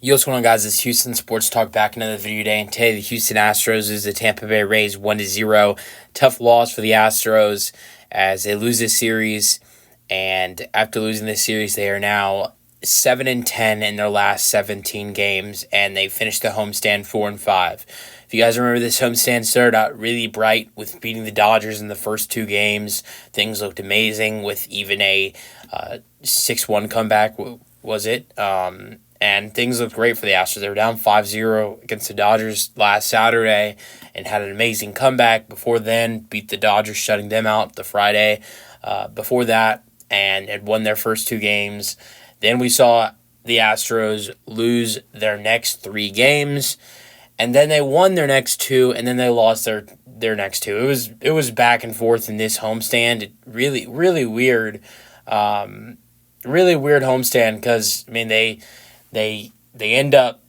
Yo, what's going on, guys? It's Houston Sports Talk back another video today. And today, the Houston Astros is the Tampa Bay Rays 1-0. Tough loss for the Astros as they lose this series. And after losing this series, they are now 7-10 in their last 17 games, and they finished the homestand 4-5. If you guys remember, this homestand started out really bright with beating the Dodgers in the first two games. Things looked amazing with even a 6-1 comeback, was it? And things looked great for the Astros. They were down 5-0 against the Dodgers last Saturday and had an amazing comeback. Before then, beat the Dodgers, shutting them out the Friday before that, and had won their first two games. Then we saw the Astros lose their next three games, and then they won their next two, and then they lost their next two. It was back and forth in this homestand. Really weird, really weird homestand because they end up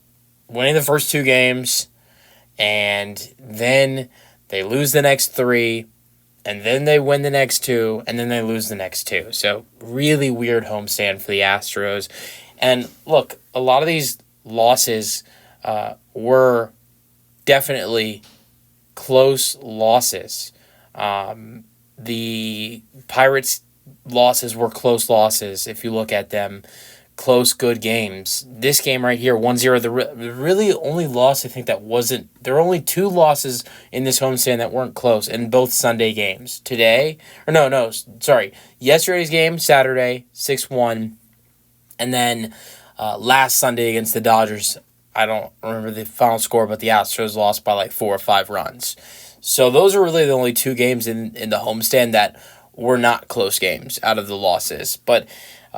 winning the first two games, and then they lose the next three, and then they win the next two, and then they lose the next two. So really weird homestand for the Astros. And look, a lot of these losses were definitely close losses. The Pirates' losses were close losses if you look at them. Close, good games. This game right here, 1-0, the really only loss I think that wasn't... There were only two losses in this homestand that weren't close in both Sunday games. Yesterday's game, Saturday, 6-1. And then last Sunday against the Dodgers, I don't remember the final score, but the Astros lost by like 4 or 5 runs. So those are really the only two games in the homestand that were not close games out of the losses. But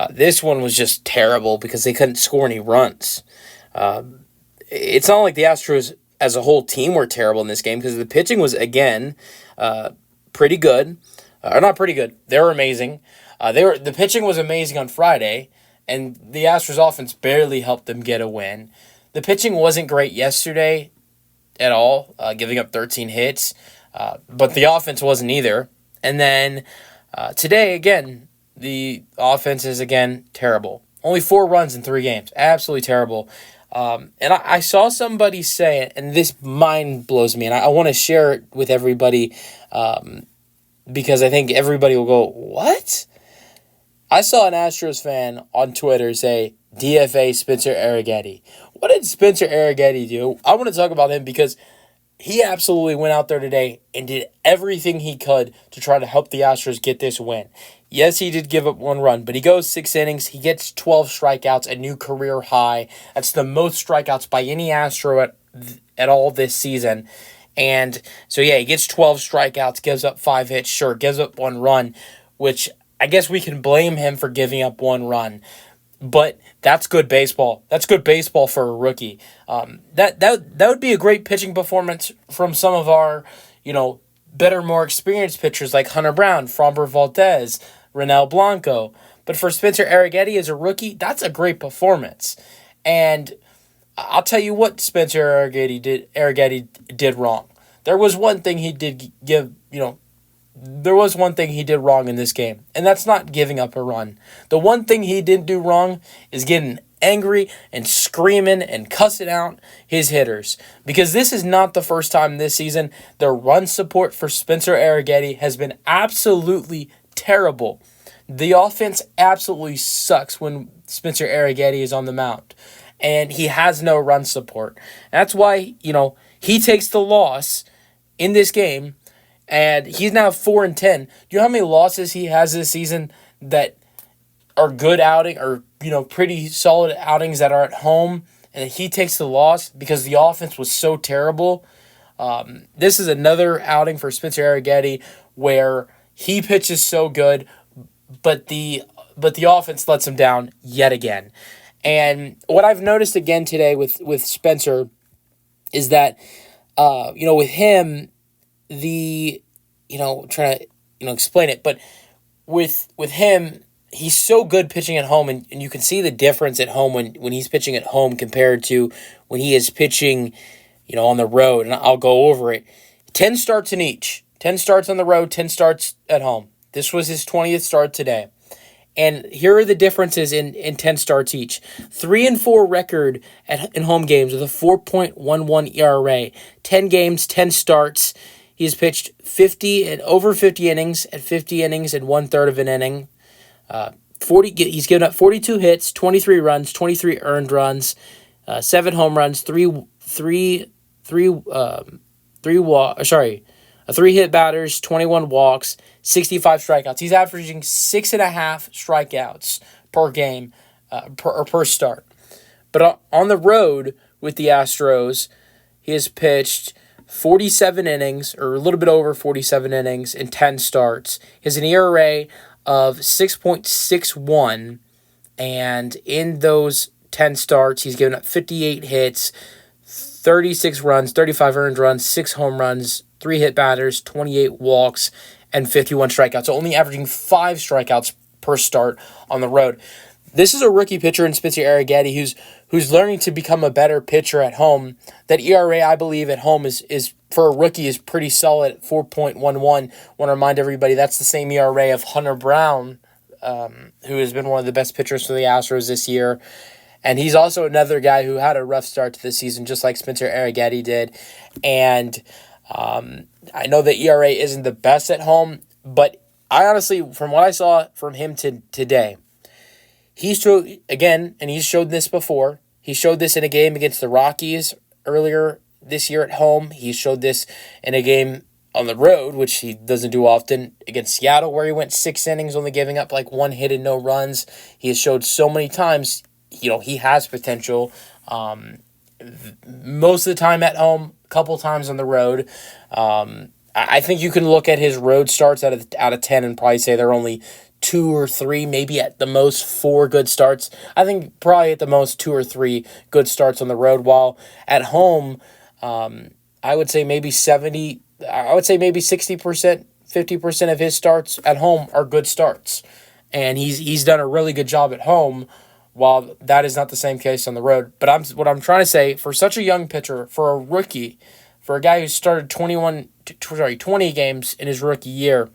this one was just terrible because they couldn't score any runs. It's not like the Astros as a whole team were terrible in this game because the pitching was, again, pretty good. Or not pretty good. They were amazing. The pitching was amazing on Friday, and the Astros offense barely helped them get a win. The pitching wasn't great yesterday at all, giving up 13 hits, but the offense wasn't either. And then today, again, the offense is, again, terrible. Only 4 runs in 3 games. Absolutely terrible. And I saw somebody say it, and this mind blows me, and I want to share it with everybody because I think everybody will go, what? I saw an Astros fan on Twitter say, DFA Spencer Arrighetti. What did Spencer Arrighetti do? I want to talk about him because he absolutely went out there today and did everything he could to try to help the Astros get this win. Yes, he did give up 1 run, but he goes 6 innings. He gets 12 strikeouts, a new career high. That's the most strikeouts by any Astro at all this season. And so, yeah, he gets 12 strikeouts, gives up 5 hits. Sure, gives up 1 run, which I guess we can blame him for giving up 1 run. But that's good baseball. That's good baseball for a rookie. That would be a great pitching performance from some of our, better, more experienced pitchers like Hunter Brown, Framber Valdez, Ronel Blanco. But for Spencer Arrighetti as a rookie, that's a great performance. And I'll tell you what Spencer Arrighetti did wrong. There was one thing he did There was one thing he did wrong in this game, and that's not giving up a run. The one thing he didn't do wrong is getting angry and screaming and cussing out his hitters, because this is not the first time this season the run support for Spencer Arrighetti has been absolutely terrible. The offense absolutely sucks when Spencer Arrighetti is on the mound, and he has no run support. That's why, he takes the loss in this game. And he's now 4-10. Do you know how many losses he has this season that are good outing or pretty solid outings that are at home, and he takes the loss because the offense was so terrible? This is another outing for Spencer Arrighetti where he pitches so good, but the offense lets him down yet again. And what I've noticed again today with Spencer is that with him, trying to explain it, but with him, he's so good pitching at home, and you can see the difference at home when he's pitching at home compared to when he is pitching on the road. And I'll go over it. 10 starts in each. 10 starts on the road, 10 starts at home. This was his 20th start today. And here are the differences in 10 starts each. 3-4 record in home games with a 4.11 ERA. 10 games, 10 starts. He's pitched 50 and over 50 innings at 50 innings and 1/3 of an inning. 40. He's given up 42 hits, 23 runs, 23 earned runs, 7 home runs, 3 hit batters, 21 walks, 65 strikeouts. He's averaging 6.5 strikeouts per game, per start. But on the road with the Astros, he has pitched 47 innings, or a little bit over 47 innings in 10 starts. He has an ERA of 6.61, and in those 10 starts, he's given up 58 hits, 36 runs, 35 earned runs, 6 home runs, 3 hit batters, 28 walks, and 51 strikeouts. So only averaging 5 strikeouts per start on the road. This is a rookie pitcher in Spencer Arrighetti who's learning to become a better pitcher at home. That ERA, I believe, at home is for a rookie is pretty solid at 4.11. Want to remind everybody that's the same ERA of Hunter Brown, who has been one of the best pitchers for the Astros this year. And he's also another guy who had a rough start to the season, just like Spencer Arrighetti did. And I know the ERA isn't the best at home, but I honestly, from what I saw from him today, he showed, again, and he's showed this before, he showed this in a game against the Rockies earlier this year at home. He showed this in a game on the road, which he doesn't do often, against Seattle, where he went 6 innings, only giving up like 1 hit and no runs. He has showed so many times, he has potential. Most of the time at home, a couple times on the road. I think you can look at his road starts out of 10 and probably say they're only 2 or 3, maybe at the most 4 good starts. I think probably at the most 2 or 3 good starts on the road, while at home, I would say maybe 60%, 50% of his starts at home are good starts. And he's done a really good job at home, while that is not the same case on the road. But what I'm trying to say, for such a young pitcher, for a rookie, for a guy who started 20 games in his rookie year,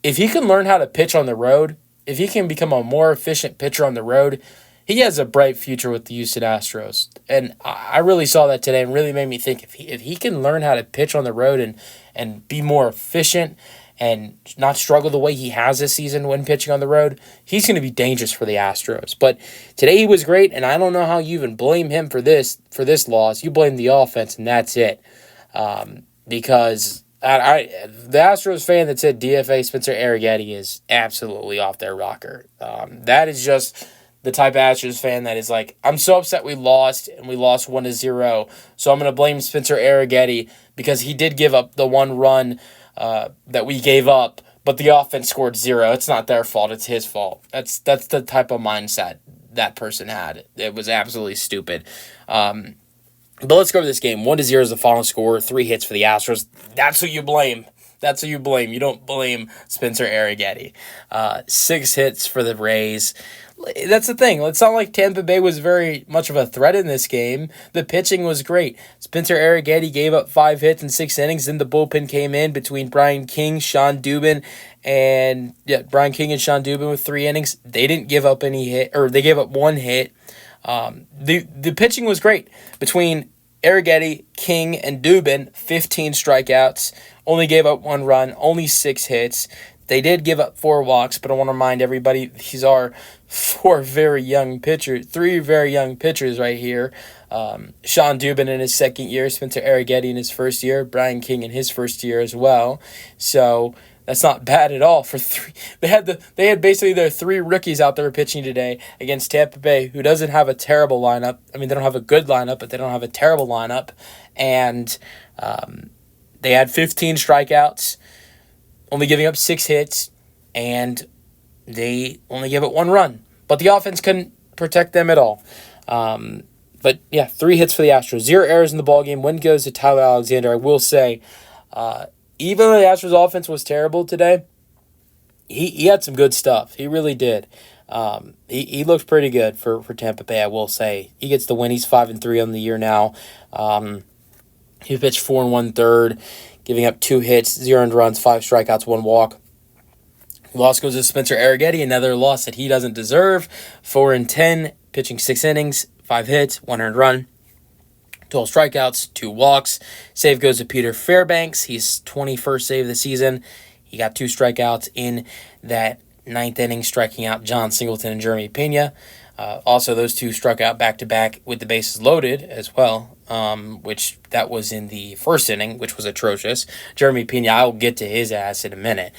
if he can learn how to pitch on the road, if he can become a more efficient pitcher on the road, he has a bright future with the Houston Astros. And I really saw that today and really made me think, if he can learn how to pitch on the road and be more efficient and not struggle the way he has this season when pitching on the road, he's going to be dangerous for the Astros. But today he was great, and I don't know how you even blame him for this loss. You blame the offense, and that's it. Because the Astros fan that said DFA Spencer Arrighetti is absolutely off their rocker. That is just the type of Astros fan that is like, I'm so upset we lost, and we lost 1-0, so I'm going to blame Spencer Arrighetti because he did give up the 1 run that we gave up, but the offense scored 0. It's not their fault. It's his fault. That's the type of mindset that person had. It was absolutely stupid. But let's go over this game. 1-0 is the final score. 3 hits for the Astros. That's who you blame. You don't blame Spencer Arrighetti. 6 hits for the Rays. That's the thing. It's not like Tampa Bay was very much of a threat in this game. The pitching was great. Spencer Arrighetti gave up 5 hits in 6 innings. Then the bullpen came in between Brian King, Sean Dubin, with 3 innings. They didn't give up any hit, or they gave up 1 hit. The pitching was great between Arrighetti, King, and Dubin. 15 strikeouts. Only gave up 1 run. Only 6 hits. They did give up 4 walks, but I want to remind everybody these are 3 very young pitchers right here. Sean Dubin in his second year, Spencer Arrighetti in his first year, Brian King in his first year as well. So that's not bad at all for 3. They had basically their 3 rookies out there pitching today against Tampa Bay, who doesn't have a terrible lineup. I mean, they don't have a good lineup, but they don't have a terrible lineup. And they had 15 strikeouts, only giving up 6 hits, and they only gave up 1 run. But the offense couldn't protect them at all. But yeah, 3 hits for the Astros. 0 errors in the ballgame. Win goes to Tyler Alexander. I will say, even though the Astros offense was terrible today, he had some good stuff. He really did. He looked pretty good for Tampa Bay, I will say. He gets the win. He's 5-3 on the year now. He pitched 4 1/3, giving up 2 hits, 0 earned runs, 5 strikeouts, 1 walk. Loss goes to Spencer Arrighetti, another loss that he doesn't deserve. 4-10, pitching 6 innings, 5 hits, 1 earned run, 12 strikeouts, 2 walks. Save goes to Peter Fairbanks. He's 21st save of the season. He got 2 strikeouts in that 9th inning, striking out John Singleton and Jeremy Pena. Also, those 2 struck out back-to-back with the bases loaded as well, which that was in the 1st inning, which was atrocious. Jeremy Pena, I'll get to his ass in a minute.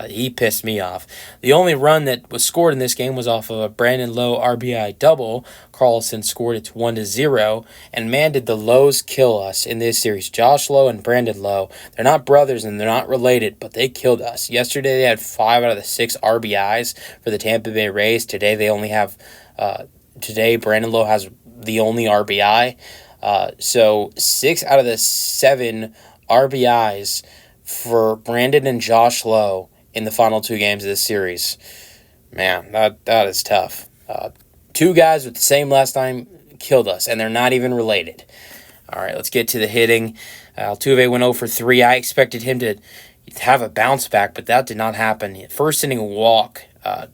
He pissed me off. The only run that was scored in this game was off of a Brandon Lowe RBI double. Carlson scored it 1-0, and man, did the Lows kill us in this series. Josh Lowe and Brandon Lowe, they're not brothers and they're not related, but they killed us. Yesterday, they had 5 out of the 6 RBIs for the Tampa Bay Rays. Today, they only have... Today, Brandon Lowe has the only RBI. So 6 out of the 7 RBIs for Brandon and Josh Lowe in the final 2 games of this series. Man, that is tough. 2 guys with the same last name killed us, and they're not even related. All right, let's get to the hitting. Altuve went 0 for 3. I expected him to have a bounce back, but that did not happen. First inning walk,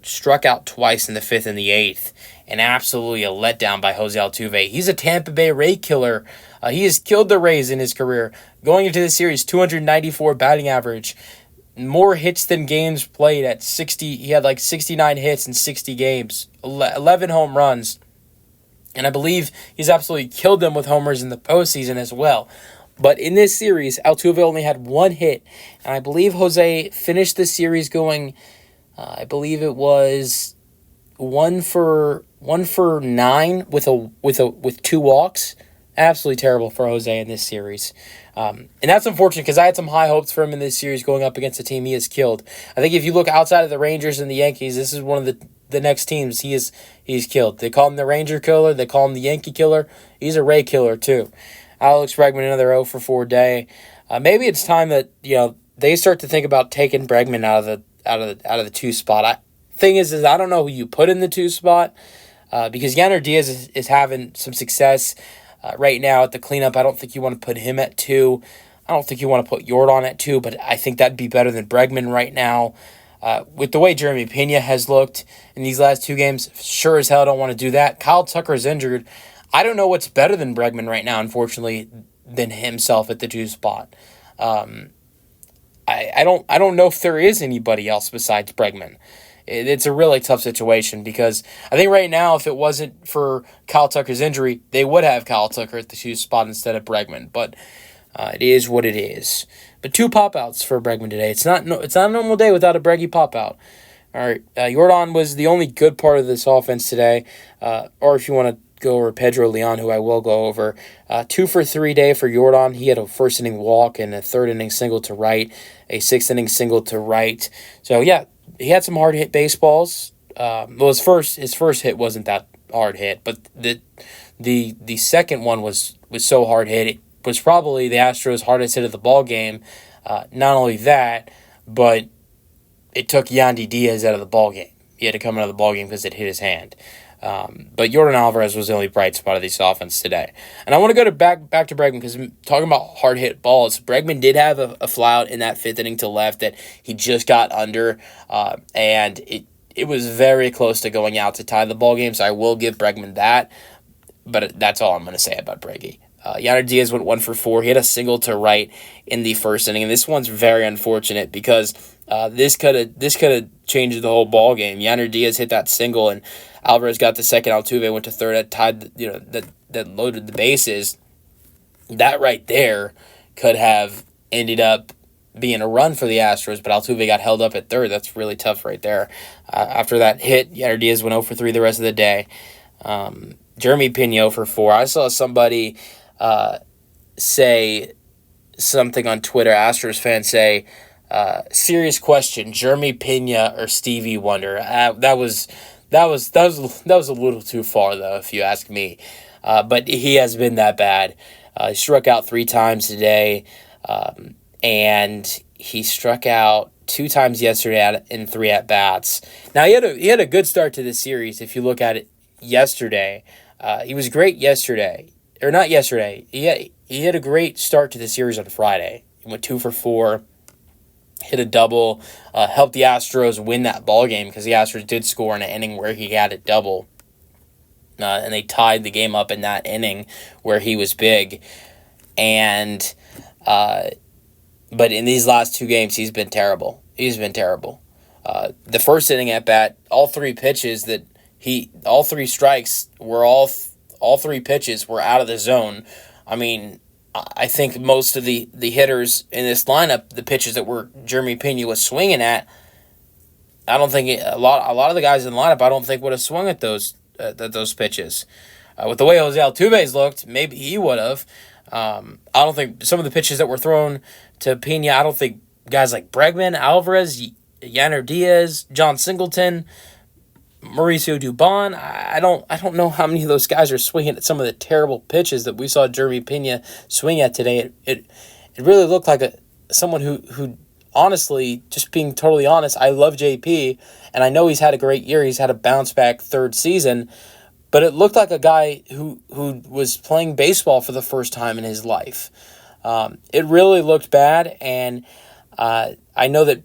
struck out twice in the 5th and the 8th, and absolutely a letdown by Jose Altuve. He's a Tampa Bay Ray killer. He has killed the Rays in his career. Going into the series, 294 batting average, more hits than games played at 60. He had like 69 hits in 60 games, 11 home runs, and I believe he's absolutely killed them with homers in the postseason as well. But in this series, Altuve only had 1 hit, and I believe Jose finished the series going, I believe it was 1 for 9 with 2 walks. Absolutely terrible for Jose in this series. And that's unfortunate because I had some high hopes for him in this series going up against a team he has killed. I think if you look outside of the Rangers and the Yankees, this is one of the next teams he's killed. They call him the Ranger killer. They call him the Yankee killer. He's a Ray killer too. Alex Bregman, another 0 for 4 day. Maybe it's time that they start to think about taking Bregman out of the 2 spot. Thing is I don't know who you put in the 2 spot because Yanner Diaz is having some success right now at the cleanup. I don't think you want to put him at 2. I don't think you want to put Yordan at 2, but I think that'd be better than Bregman right now. With the way Jeremy Pena has looked in these last 2 games, sure as hell don't want to do that. Kyle Tucker's injured. I don't know what's better than Bregman right now, unfortunately, than himself at the 2 spot. I don't know if there is anybody else besides Bregman. It's a really tough situation because I think right now, if it wasn't for Kyle Tucker's injury, they would have Kyle Tucker at the 2 spot instead of Bregman. But it is what it is. But 2 pop-outs for Bregman today. It's not a normal day without a Breggy pop-out. All right, Yordan was the only good part of this offense today. Or if you want to go over Pedro Leon, who I will go over. 2 for 3 day for Yordan. He had a 1st inning walk and a 3rd inning single to right, a 6th inning single to right. So yeah, he had some hard hit baseballs. His first hit wasn't that hard hit, but the second one was so hard hit. It was probably the Astros' hardest hit of the ball game. Not only that, but it took Yandy Diaz out of the ball game. He had to come out of the ball game because it hit his hand. But Yordan Alvarez was the only bright spot of this offense today. And I want to go back to Bregman because talking about hard-hit balls, Bregman did have a flyout in that 5th inning to left that he just got under, and it was very close to going out to tie the ball game, so I will give Bregman that. But that's all I'm going to say about Breggy. Yanner Diaz went 1 for 4. He had a single to right in the 1st inning, and this one's very unfortunate because this could have changed the whole ball game. Yanner Diaz hit that single, and Alvarez got the second. Altuve went to 3rd. That tied, that loaded the bases. That right there could have ended up being a run for the Astros, but Altuve got held up at 3rd. That's really tough right there. After that hit, Yanner Diaz went 0 for 3 the rest of the day. Jeremy Pena 0 for 4. I saw somebody say something on Twitter, Astros fans say, serious question, Jeremy Pena or Stevie Wonder? That was a little too far, though, if you ask me. But he has been that bad. He struck out 3 times today, and he struck out 2 times yesterday in 3 at-bats. Now, he had a good start to the series, if you look at it yesterday. He was great yesterday. Or not yesterday. He had a great start to the series on Friday. He went 2 for 4. hit a double, helped the Astros win that ball game because the Astros did score in an inning where he had a double. And they tied the game up in that inning where he was big. And but in these last two games, he's been terrible. The first inning at bat, all three strikes were all three pitches were out of the zone. I mean, I think most of the hitters in this lineup, the pitches that were Jeremy Pena was swinging at, I don't think a lot of the guys in the lineup, I don't think would have swung at those pitches. With the way Jose Altuve's looked, maybe he would have. I don't think some of the pitches that were thrown to Pena, I don't think guys like Bregman, Alvarez, Yanner Diaz, John Singleton, Mauricio Dubon, I don't know how many of those guys are swinging at some of the terrible pitches that we saw Jeremy Pena swing at today. It really looked like someone who honestly, just being totally honest, I love JP, and I know he's had a great year. He's had a bounce-back third season, but it looked like a guy who was playing baseball for the first time in his life. It really looked bad, and I know that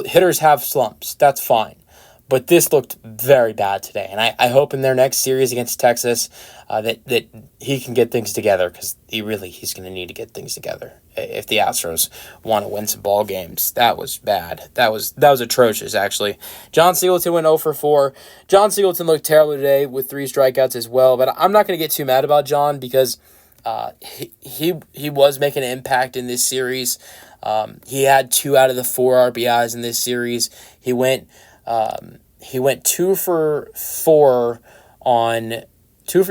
hitters have slumps. That's fine. But this looked very bad today, and I hope in their next series against Texas that he can get things together, because he's going to need to get things together if the Astros want to win some ball games. That was bad. That was atrocious, actually. John Singleton went 0 for 4. John Singleton looked terrible today with 3 strikeouts as well, but I'm not going to get too mad about John because he was making an impact in this series. He had 2 out of the 4 RBIs in this series. He went 2 for 4 on 2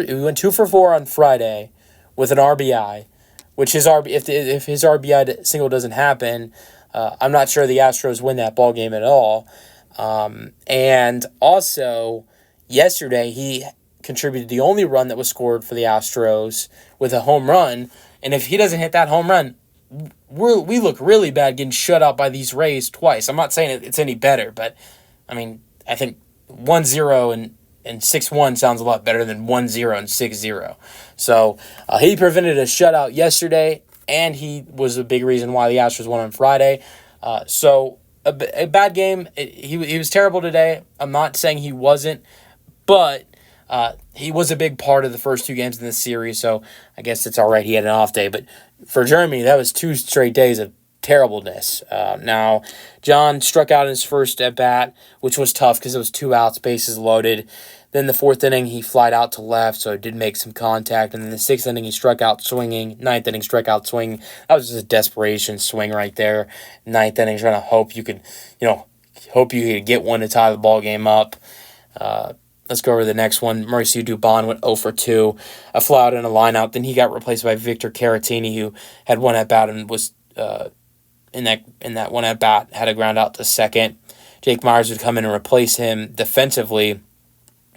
for 4 on Friday with an RBI, which if his RBI single doesn't happen, I'm not sure the Astros win that ball game at all. And also yesterday he contributed the only run that was scored for the Astros with a home run, and if he doesn't hit that home run, we look really bad getting shut out by these Rays twice. I'm not saying it's any better, but I mean, I think 1-0 and 6-1 sounds a lot better than 1-0 and 6-0. So he prevented a shutout yesterday, and he was a big reason why the Astros won on Friday. So a bad game. He was terrible today. I'm not saying he wasn't, but he was a big part of the first 2 games in this series, so I guess it's all right he had an off day. But for Jeremy, that was 2 straight days of terribleness. Now, John struck out in his first at-bat, which was tough because it was 2 outs, bases loaded. Then the 4th inning, he flied out to left, so it did make some contact. And then the 6th inning, he struck out swinging. 9th inning, struck out swinging. That was just a desperation swing right there. 9th inning, trying to hope you could get one to tie the ball game up. Let's go over to the next one. Mauricio Dubon went 0 for 2, a fly out and a line out. Then he got replaced by Victor Caratini, who had one at-bat and was in that one at-bat, had a ground out to second. Jake Myers would come in and replace him defensively,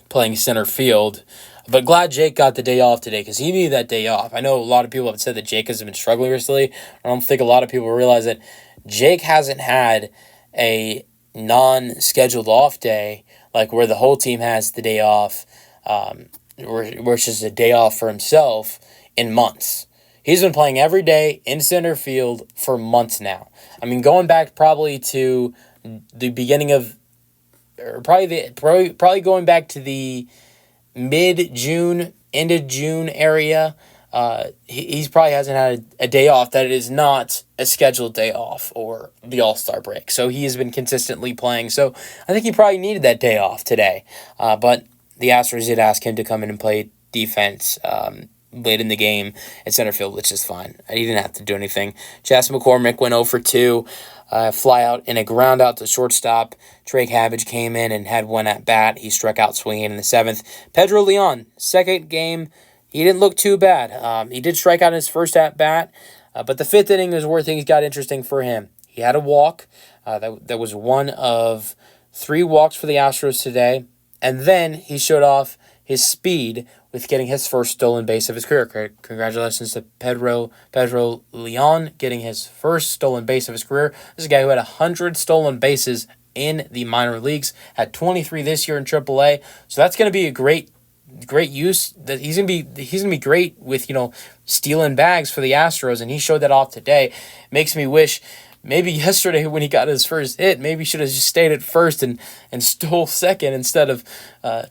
playing center field. But glad Jake got the day off today because he needed that day off. I know a lot of people have said that Jake has been struggling recently. I don't think a lot of people realize that Jake hasn't had a non-scheduled off day like where the whole team has the day off, where it's just a day off for himself in months. He's been playing every day in center field for months now. I mean, going back probably to the beginning of, or probably going back to the mid-June, end of June area. He's probably hasn't had a day off that is not a scheduled day off or the All-Star break. So he has been consistently playing. So I think he probably needed that day off today. But the Astros did ask him to come in and play defense late in the game at center field, which is fine. He didn't have to do anything. Chas McCormick went 0 for 2. Fly out and a ground out to shortstop. Trey Cabbage came in and had one at bat. He struck out swinging in the 7th. Pedro Leon, second game, he didn't look too bad. He did strike out in his first at bat, but the 5th inning is where things got interesting for him. He had a walk. That was one of 3 walks for the Astros today, and then he showed off his speed with getting his first stolen base of his career. Congratulations to Pedro Leon getting his first stolen base of his career. This is a guy who had 100 stolen bases in the minor leagues, had 23 this year in AAA. So that's going to be a great use. That he's gonna be great with stealing bags for the Astros, and he showed that off today. Makes me wish maybe yesterday when he got his first hit, maybe he should have just stayed at first and stole second instead of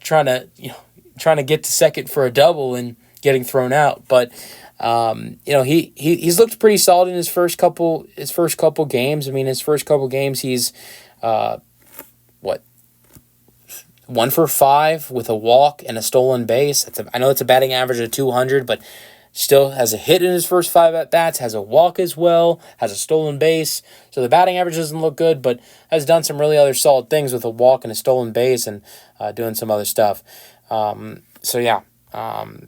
trying to get to second for a double and getting thrown out. But he's looked pretty solid in his first couple games. I mean, his first couple games, he's 1 for 5 with a walk and a stolen base. I know it's a batting average of 200, but still has a hit in his first 5 at-bats, has a walk as well, has a stolen base. So the batting average doesn't look good, but has done some really other solid things with a walk and a stolen base and doing some other stuff. That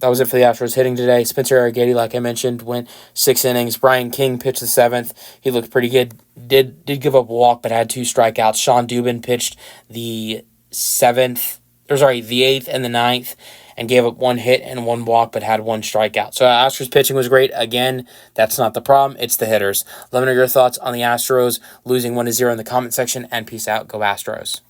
was it for the Astros hitting today. Spencer Arrighetti, like I mentioned, went 6 innings. Brian King pitched the 7th. He looked pretty good. Did give up a walk, but had 2 strikeouts. Sean Dubin pitched the 8th and the 9th, and gave up 1 hit and 1 walk, but had 1 strikeout. So Astros pitching was great. Again, that's not the problem. It's the hitters. Let me know your thoughts on the Astros losing 1-0 in the comment section, and peace out. Go Astros.